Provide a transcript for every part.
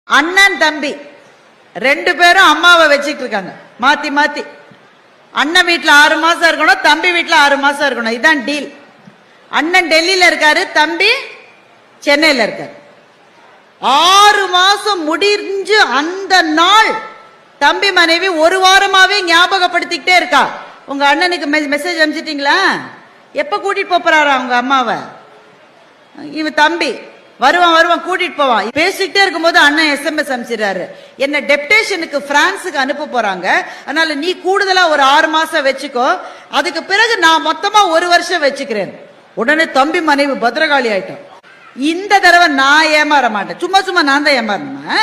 அண்ணன் தம்பி ரெண்டு பேரும் அம்மாவை வச்சிட்டு இருக்காங்க மாத்தி மாத்தி. அண்ணன் வீட்டுல 6 மாசம் இருக்கணும், தம்பி வீட்டுல 6 மாசம் இருக்கணும். இதான் டீல். அண்ணன் டெல்லியில இருக்காரு, தம்பி சென்னையில இருக்காரு. 6 மாசம் முடிஞ்சு அந்த நாள் தம்பி மனைவி 1 வாரமாவே ஞாபகப்படுத்திக்கிட்டே இருக்கா. உங்க அண்ணனுக்கு மெசேஜ் அனுப்பிச்சிட்டீங்களா? எப்ப கூட்டிட்டு போறாரா உங்க அம்மாவை? இவன் தம்பி வருவான் கூட்டிட்டு போவான். பேசிக்கிட்டே இருக்கும்போது அண்ணன் SMS அனுப்பிச்சிடறாரு, என்ன டெப்டேஷனுக்கு பிரான்ஸுக்கு அனுப்ப போறாங்க, அதனால நீ கூடுதலா ஒரு 6 மாசம் வச்சுக்கோ, அதுக்கு பிறகு நான் மொத்தமா 1 வருஷம் வச்சுக்கிறேன். உடனே தம்பி மனைவி பத்திரகாளி ஆயிட்டோம். இந்த தடவை நான் ஏமாற மாட்டேன், சும்மா சும்மா நான் தான் ஏமாறணுமா?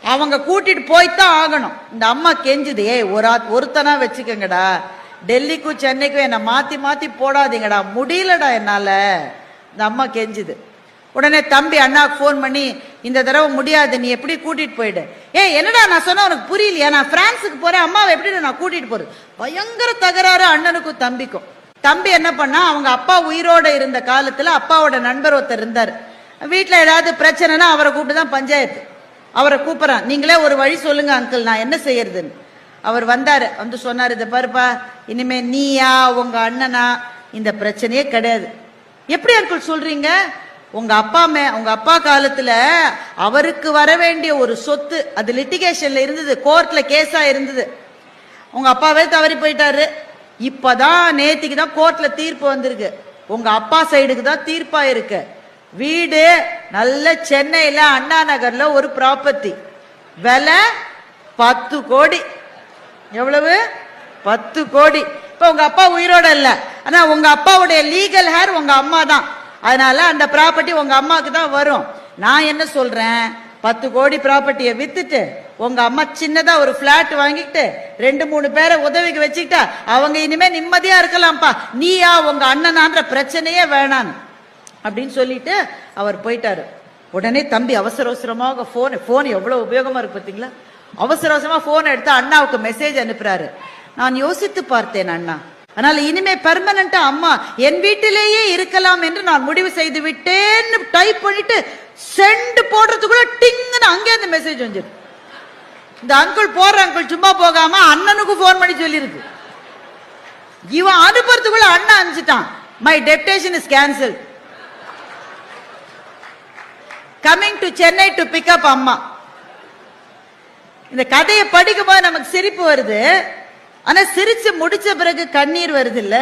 அவங்க கூட்டிட்டு போய்தான் ஆகணும். இந்த அம்மா கெஞ்சுது, ஒருத்தனா வச்சுக்கங்கடா, டெல்லிக்கும் சென்னைக்கும் என்ன மாத்தி மாத்தி போடாதீங்கடா, முடியலடா என்னால. இந்த அம்மா கெஞ்சுது. உடனே தம்பி அண்ணாவுக்கு போன் பண்ணி, இந்த தடவை முடியாது, நீ எப்படி கூட்டிட்டு போயிடு. என்னடா நான் சொன்ன உனக்கு புரியலையா? நான் பிரான்ஸுக்கு போறேன், அம்மாவை எப்படி நான் கூட்டிட்டு போறது? பயங்கர தகராறு அண்ணனுக்கும் தம்பிக்கும். தம்பி என்ன பண்ணா, அவங்க அப்பா உயிரோட இருந்த காலத்துல அப்பாவோட நண்பர் ஒருத்தர் இருந்தார். வீட்டுல ஏதாவது பிரச்சனைனா அவரை கூப்பிட்டு தான் பஞ்சாயத்து. அவரை கூப்பிடறான், நீங்களே ஒரு வழி சொல்லுங்க அங்கிள், நான் என்ன செய்யறதுன்னு. அவர் வந்தாரு, வந்து சொன்னாரு, இதை பாருப்பா, இனிமே நீயா உங்க அண்ணனா இந்த பிரச்சனையே கிடையாது. எப்படி அங்கிள் சொல்றீங்க? உங்க அப்பா காலத்துல அவருக்கு வர வேண்டிய ஒரு சொத்து அது லிட்டிகேஷன்ல இருந்தது, கோர்ட்ல கேஸா இருந்தது. உங்க அப்பாவே தவறி போயிட்டாரு. இப்பதான் நேத்திக்கு தான் கோர்ட்ல தீர்ப்பு வந்திருக்கு. உங்க அப்பா சைடுக்கு தான் தீர்ப்பா இருக்கு. வீடு நல்ல சென்னையில அண்ணா நகர்ல ஒரு ப்ராப்பர்ட்டி, விலை 10 கோடி. எவ்வளவு? 10 கோடி. இப்ப உங்க அப்பா உயிரோட இல்ல, ஆனா உங்க அப்பாவுடைய லீகல் ஹேர் உங்க அம்மா தான், அதனால அந்த ப்ராப்பர்ட்டி உங்க அம்மாவுக்கு தான் வரும். நான் என்ன சொல்றேன், 10 கோடி ப்ராப்பர்ட்டியை வித்துட்டு உங்க அம்மா சின்னதா ஒரு பிளாட் வாங்கிட்டு 2-3 பேரை உதவிக்கு வச்சுக்கிட்டா அவங்க இனிமே நிம்மதியா இருக்கலாம்ப்பா, நீயா உங்க அண்ணனான்ற பிரச்சனையே வேணாம் அப்படின்னு சொல்லிட்டு அவர் போயிட்டாரு. உடனே தம்பி அவசர அவசரமாக போன் எவ்வளவு உபயோகமா இருக்கு பாத்தீங்களா? அவசர அவசரமா போன் எடுத்து அண்ணாவுக்கு மெசேஜ் அனுப்புறாரு. நான் யோசித்து பார்த்தேன் அண்ணா, அதனால இனிமே பெர்மனண்டா அம்மா என் வீட்டிலேயே இருக்கலாம் என்று நான் முடிவு செய்து விட்டேன்னு டைப் பண்ணிட்டு சென்ட் போடுறதுக்குள்ள டிங்னு அங்கே அந்த மெசேஜ் வந்துருக்கு. இந்த அங்கிள் போற அங்கிள் சும்மா போகாம அண்ணனுக்கு போன் பண்ணி சொல்லிருக்கு. இவன் அனுப்புறதுக்குள்ள அண்ணா அனுப்பிச்சிட்டான், my deputation is cancel, coming to Chennai to pick up அம்மா. இந்த கதையை படிக்கும் போது நமக்கு சிரிப்பு வருது, ஆனா சிரிச்சு முடிச்ச பிறகு கண்ணீர் வருது இல்ல?